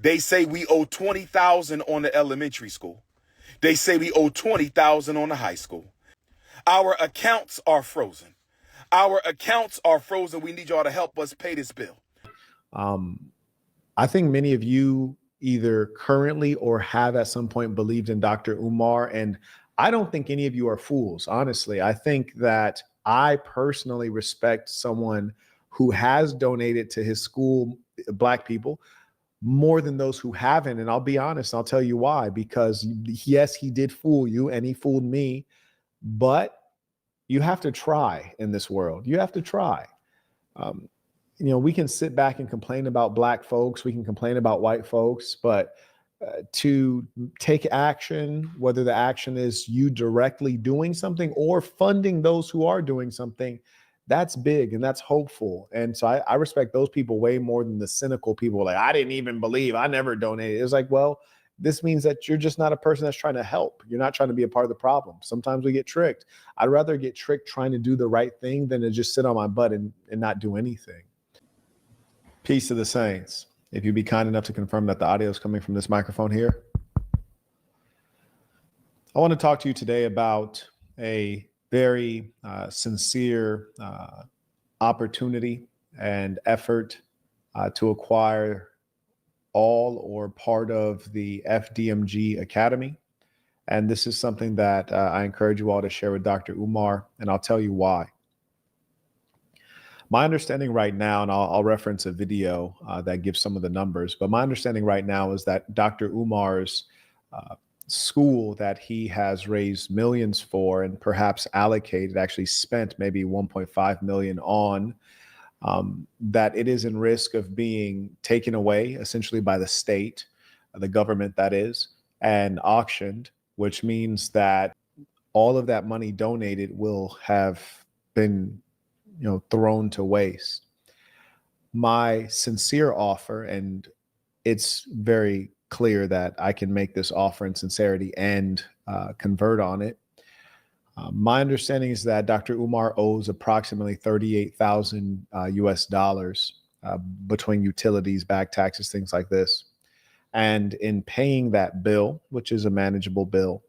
They say we owe 20,000 on the elementary school. They say we owe 20,000 on the high school. Our accounts are frozen. Our accounts are frozen. We need y'all to help us pay this bill. I think many of you either currently or have at some point believed in Dr. Umar. And I don't think any of you are fools, honestly. I think that I personally respect someone who has donated to his school, Black people, more than those who haven't. And I'll be honest, I'll tell you why. Because yes, he did fool you and he fooled me, but you have to try in this world. You have to try. We can sit back and complain about Black folks. We can complain about white folks, but to take action, whether the action is you directly doing something or funding those who are doing something, that's big and that's hopeful. And so I respect those people way more than the cynical people like, I didn't even believe, I never donated. It's like, well, this means that you're just not a person that's trying to help. You're not trying to be a part of the problem. Sometimes we get tricked. I'd rather get tricked trying to do the right thing than to just sit on my butt and not do anything. Peace to the saints. If you'd be kind enough to confirm that the audio is coming from this microphone here. I want to talk to you today about a very sincere opportunity and effort to acquire all or part of the FDMG Academy. And this is something that I encourage you all to share with Dr. Umar, and I'll tell you why. My understanding right now, and I'll reference a video that gives some of the numbers, but my understanding right now is that Dr. Umar's school that he has raised millions for and perhaps allocated, actually spent maybe 1.5 million on, that it is in risk of being taken away essentially by the state, the government that is, and auctioned, which means that all of that money donated will have been thrown to waste. My sincere offer, and it's very clear that I can make this offer in sincerity and convert on it. My understanding is that Dr. Umar owes approximately 38,000 US dollars between utilities, back taxes, things like this. And in paying that bill, which is a manageable bill,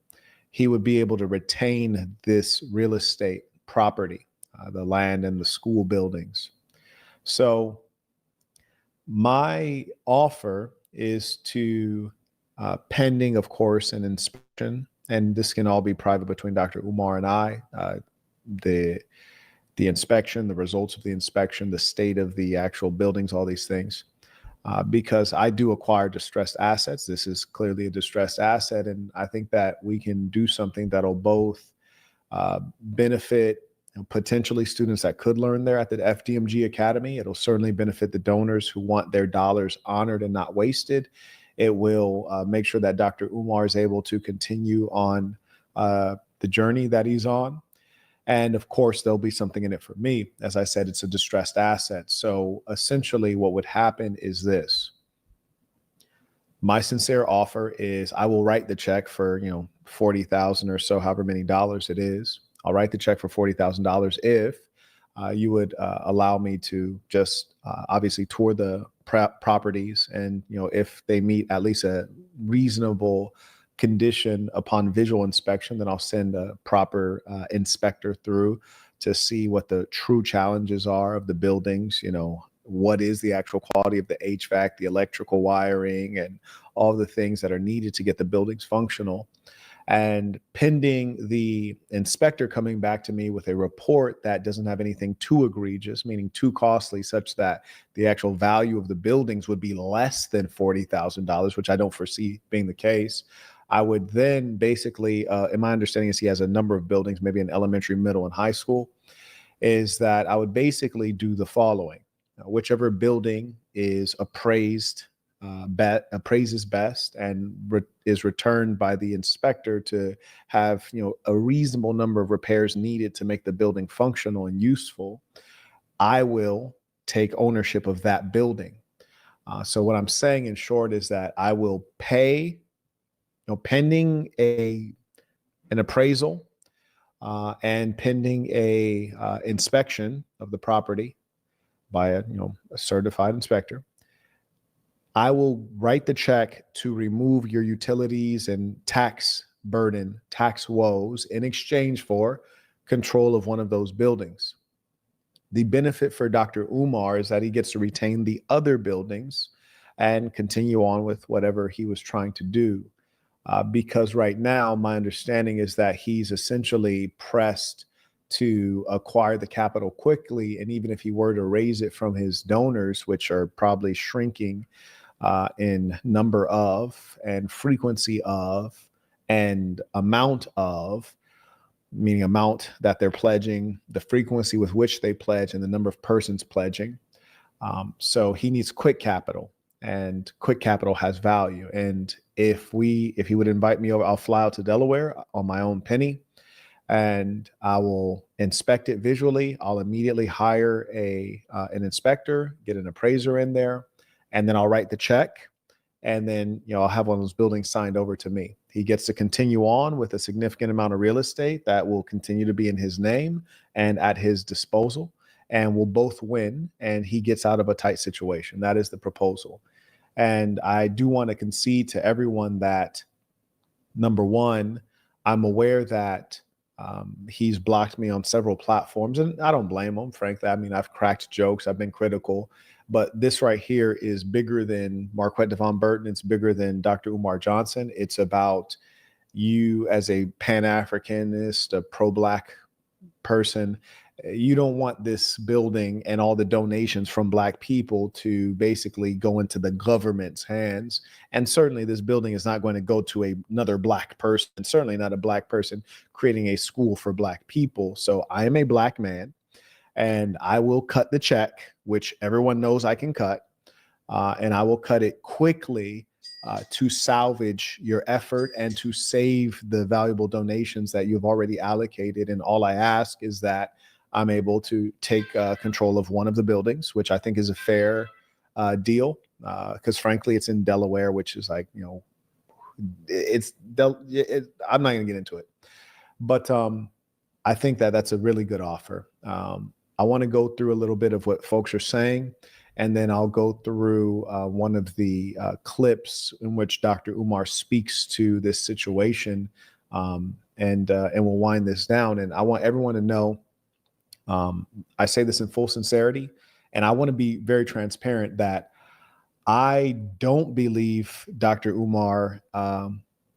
he would be able to retain this real estate property, the land and the school buildings. So my offer is to, pending, of course, an inspection, and this can all be private between Dr. Umar and I, the inspection, the results of the inspection, the state of the actual buildings, all these things, because I do acquire distressed assets. This is clearly a distressed asset, and I think that we can do something that'll both benefit potentially students that could learn there at the FDMG Academy. It'll certainly benefit the donors who want their dollars honored and not wasted. It will make sure that Dr. Umar is able to continue on the journey that he's on. And of course, there'll be something in it for me. As I said, it's a distressed asset. So essentially what would happen is this. My sincere offer is I will write the check for, 40,000 or so, however many dollars it is. I'll write the check for $40,000 if you would allow me to just obviously tour the properties, and if they meet at least a reasonable condition upon visual inspection, then I'll send a proper inspector through to see what the true challenges are of the buildings. What is the actual quality of the HVAC, the electrical wiring, and all the things that are needed to get the buildings functional. And pending the inspector coming back to me with a report that doesn't have anything too egregious, meaning too costly, such that the actual value of the buildings would be less than $40,000, which I don't foresee being the case, I would then basically, and my understanding is he has a number of buildings, maybe in elementary, middle, and high school, is that I would basically do the following. Whichever building is appraises best and is returned by the inspector to have a reasonable number of repairs needed to make the building functional and useful, I will take ownership of that building. So what I'm saying in short is that I will pay, pending an appraisal and pending a inspection of the property by a certified inspector, I will write the check to remove your utilities and tax burden, tax woes in exchange for control of one of those buildings. The benefit for Dr. Umar is that he gets to retain the other buildings and continue on with whatever he was trying to do. Because right now, my understanding is that he's essentially pressed to acquire the capital quickly. And even if he were to raise it from his donors, which are probably shrinking in number of and frequency of and amount of, meaning amount that they're pledging, the frequency with which they pledge, and the number of persons pledging. So he needs quick capital, and quick capital has value. And if he would invite me over, I'll fly out to Delaware on my own penny, and I will inspect it visually. I'll immediately hire an inspector, get an appraiser in there, and then I'll write the check. And then, I'll have one of those buildings signed over to me. He gets to continue on with a significant amount of real estate that will continue to be in his name and at his disposal, and we'll both win, and he gets out of a tight situation. That is the proposal. And I do want to concede to everyone that, number one, I'm aware that he's blocked me on several platforms, and I don't blame him, frankly. I mean, I've cracked jokes, I've been critical, but this right here is bigger than Marquette Devon Burton. It's bigger than Dr. Umar Johnson. It's about you as a Pan-Africanist, a pro-Black person. You don't want this building and all the donations from Black people to basically go into the government's hands. And certainly this building is not going to go to another Black person, certainly not a Black person creating a school for Black people. So I am a Black man, and I will cut the check, which everyone knows I can cut, and I will cut it quickly to salvage your effort and to save the valuable donations that you've already allocated. And all I ask is that I'm able to take control of one of the buildings, which I think is a fair deal, because frankly, it's in Delaware, which is like, I'm not going to get into it, but I think that that's a really good offer. I want to go through a little bit of what folks are saying, and then I'll go through one of the clips in which Dr. Umar speaks to this situation, and we'll wind this down. And I want everyone to know, I say this in full sincerity, and I want to be very transparent that I don't believe Dr. Umar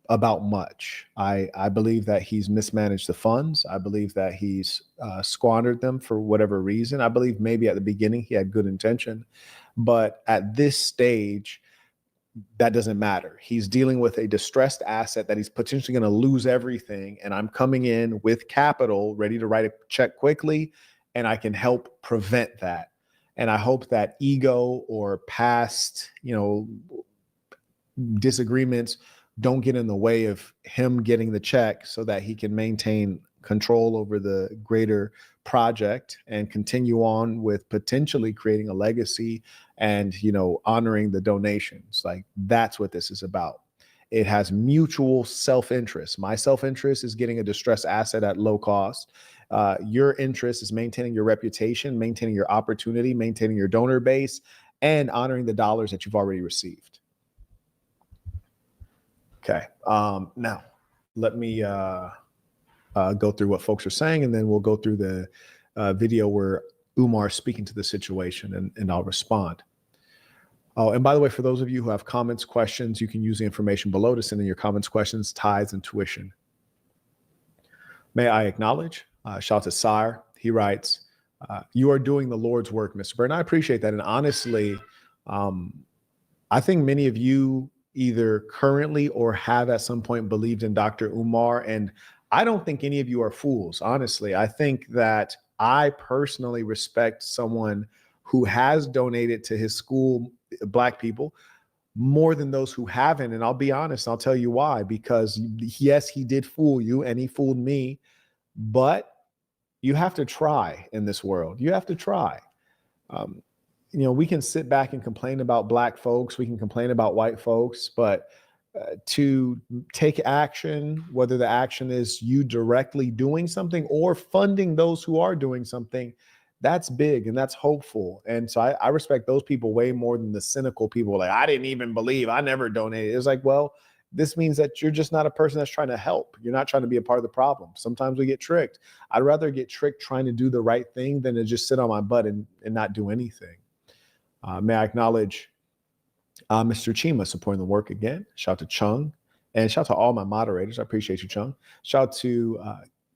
about much. I believe that he's mismanaged the funds. I believe that he's squandered them for whatever reason. I believe maybe at the beginning he had good intention, but at this stage, that doesn't matter. He's dealing with a distressed asset that he's potentially going to lose everything. And I'm coming in with capital, ready to write a check quickly, and I can help prevent that. And I hope that ego or past, disagreements don't get in the way of him getting the check so that he can maintain control over the greater project and continue on with potentially creating a legacy and, honoring the donations. Like, that's what this is about. It has mutual self-interest. My self-interest is getting a distressed asset at low cost. Your interest is maintaining your reputation, maintaining your opportunity, maintaining your donor base, and honoring the dollars that you've already received. Okay. Now, let me go through what folks are saying, and then we'll go through the video where Umar is speaking to the situation, and I'll respond. Oh, and by the way, for those of you who have comments, questions, you can use the information below to send in your comments, questions, tithes, and tuition. May I acknowledge, shout out to Sire. He writes, you are doing the Lord's work, Mr. Burton. I appreciate that. And honestly, I think many of you either currently or have at some point believed in Dr. Umar. And I don't think any of you are fools, honestly. I think that I personally respect someone who has donated to his school, Black people, more than those who haven't. And I'll be honest, I'll tell you why. Because yes, he did fool you and he fooled me, but you have to try in this world. You have to try. We can sit back and complain about Black folks. We can complain about white folks, but to take action, whether the action is you directly doing something or funding those who are doing something, That's big and that's hopeful. And so I respect those people way more than the cynical people like, I didn't even believe, I never donated. It's like, well, this means that you're just not a person that's trying to help. You're not trying to be a part of the problem. Sometimes we get tricked. I'd rather get tricked trying to do the right thing than to just sit on my butt and not do anything. May I acknowledge Mr. Chima supporting the work again. Shout out to Chung. And shout out to all my moderators. I appreciate you, Chung. Shout out to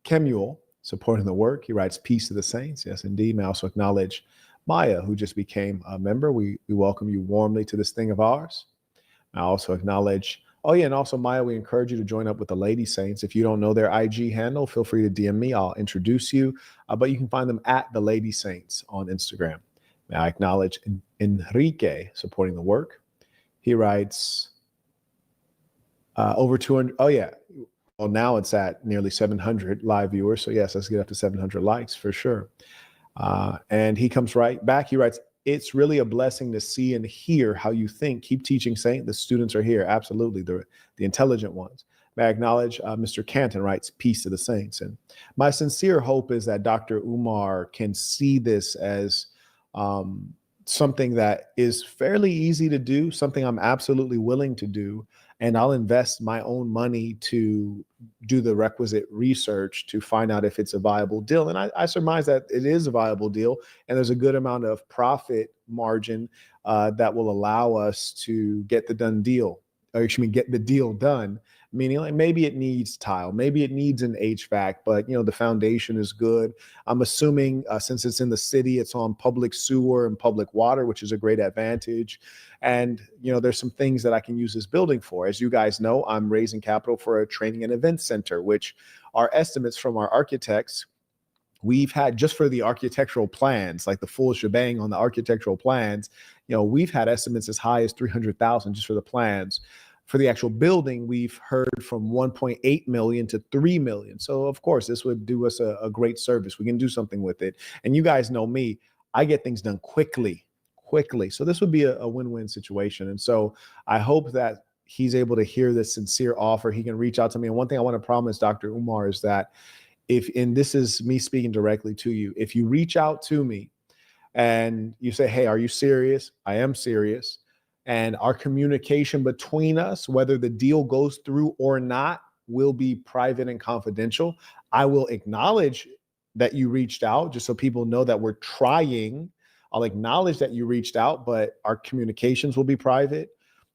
Kemuel supporting the work. He writes, peace to the saints. Yes, indeed. May I also acknowledge Maya, who just became a member. We welcome you warmly to this thing of ours. I also acknowledge, oh yeah, and also Maya, we encourage you to join up with the Lady Saints. If you don't know their IG handle, feel free to DM me. I'll introduce you. But you can find them at the Lady Saints on Instagram. May I acknowledge Enrique supporting the work. He writes, over 200. Oh, yeah. Well, now it's at nearly 700 live viewers. So, yes, let's get up to 700 likes for sure. And he comes right back. He writes, it's really a blessing to see and hear how you think. Keep teaching, Saint. The students are here. Absolutely. The intelligent ones. May I acknowledge Mr. Canton writes, peace to the saints. And my sincere hope is that Dr. Umar can see this as something that is fairly easy to do, something I'm absolutely willing to do. And I'll invest my own money to do the requisite research to find out if it's a viable deal. And I surmise that it is a viable deal. And there's a good amount of profit margin that will allow us to get the done deal, or excuse me, get the deal done. Meaning, like, maybe it needs tile, maybe it needs an HVAC, but the foundation is good. I'm assuming since it's in the city, it's on public sewer and public water, which is a great advantage. And there's some things that I can use this building for. As you guys know, I'm raising capital for a training and event center, which are estimates from our architects. We've had, just for the architectural plans, like the full shebang on the architectural plans, we've had estimates as high as 300,000 just for the plans. For the actual building, we've heard from 1.8 million to 3 million. So of course, this would do us a great service. We can do something with it. And you guys know me, I get things done quickly. So this would be a win-win situation. And so I hope that he's able to hear this sincere offer. He can reach out to me. And one thing I want to promise Dr. Umar is that and this is me speaking directly to you, if you reach out to me and you say, hey, are you serious? I am serious. And our communication between us, whether the deal goes through or not, will be private and confidential. I will acknowledge that you reached out just so people know that we're trying. I'll acknowledge that you reached out, but our communications will be private.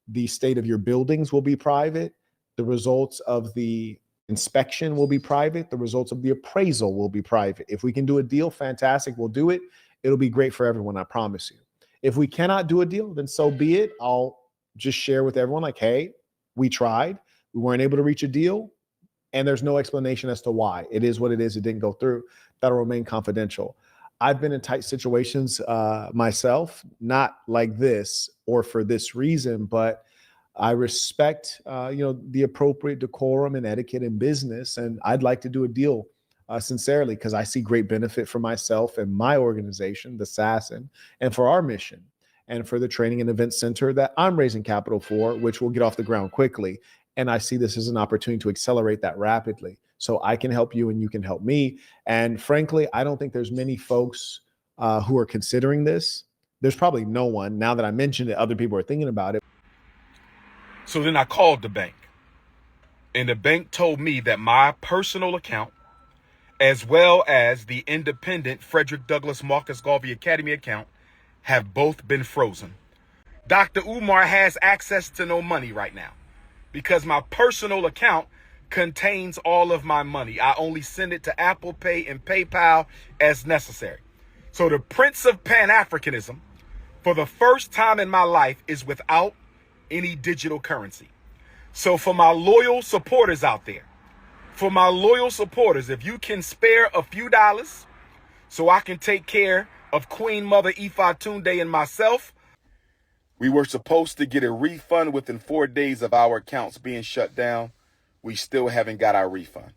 The state of your buildings will be private. The results of the inspection will be private. The results of the appraisal will be private. If we can do a deal, fantastic, we'll do it. It'll be great for everyone, I promise you. If we cannot do a deal, then so be it. I'll just share with everyone like, hey, we tried. We weren't able to reach a deal. And there's no explanation as to why. It is what it is. It didn't go through. That'll remain confidential. I've been in tight situations myself, not like this or for this reason, but I respect, the appropriate decorum and etiquette in business. And I'd like to do a deal sincerely, because I see great benefit for myself and my organization, the SASN, and for our mission, and for the training and event center that I'm raising capital for, which will get off the ground quickly. And I see this as an opportunity to accelerate that rapidly. So I can help you and you can help me. And frankly, I don't think there's many folks who are considering this. There's probably no one. Now that I mentioned it, other people are thinking about it. So then I called the bank, and the bank told me that my personal account, as well as the independent Frederick Douglass Marcus Garvey Academy account, have both been frozen. Dr. Umar has access to no money right now because my personal account contains all of my money. I only send it to Apple Pay and PayPal as necessary. So the Prince of Pan-Africanism, for the first time in my life, is without any digital currency. So for my loyal supporters out there, if you can spare a few dollars so I can take care of Queen Mother Ifa Tunde and myself. We were supposed to get a refund within 4 days of our accounts being shut down. We still haven't got our refund.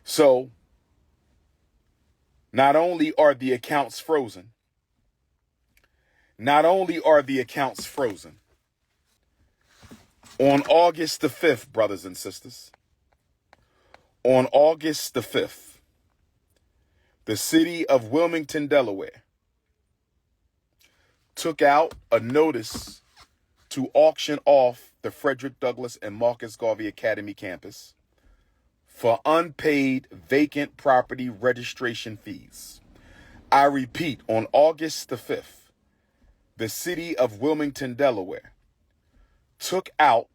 So not only are the accounts frozen, on August the 5th, brothers and sisters, On August the 5th, the city of Wilmington, Delaware, took out a notice to auction off the Frederick Douglass and Marcus Garvey Academy campus for unpaid vacant property registration fees. I repeat, on August the 5th, the city of Wilmington, Delaware, took out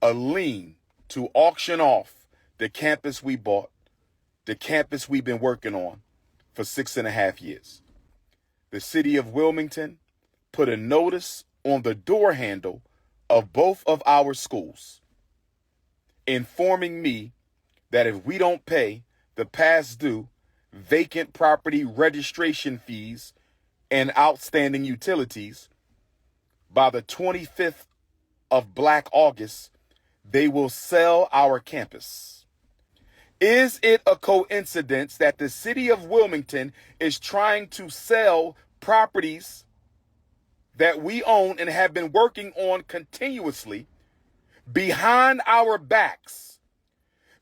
a lien to auction off the campus we bought, the campus we've been working on for 6.5 years. The city of Wilmington put a notice on the door handle of both of our schools, informing me that if we don't pay the past due vacant property registration fees and outstanding utilities by the 25th of Black August, they will sell our campus. Is it a coincidence that the city of Wilmington is trying to sell properties that we own and have been working on continuously behind our backs?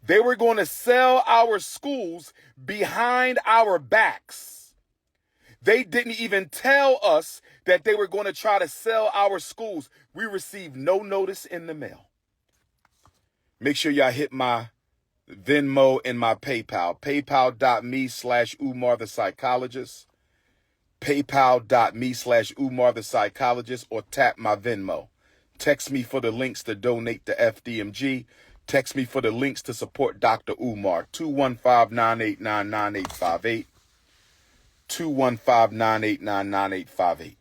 They were going to sell our schools behind our backs. They didn't even tell us that they were going to try to sell our schools. We received no notice in the mail. Make sure y'all hit my Venmo and my PayPal. PayPal.me/Umar the Psychologist. PayPal.me/Umar the Psychologist, or tap my Venmo. Text me for the links to donate to FDMG. Text me for the links to support Dr. Umar. 215-989-9858. 215-989-9858.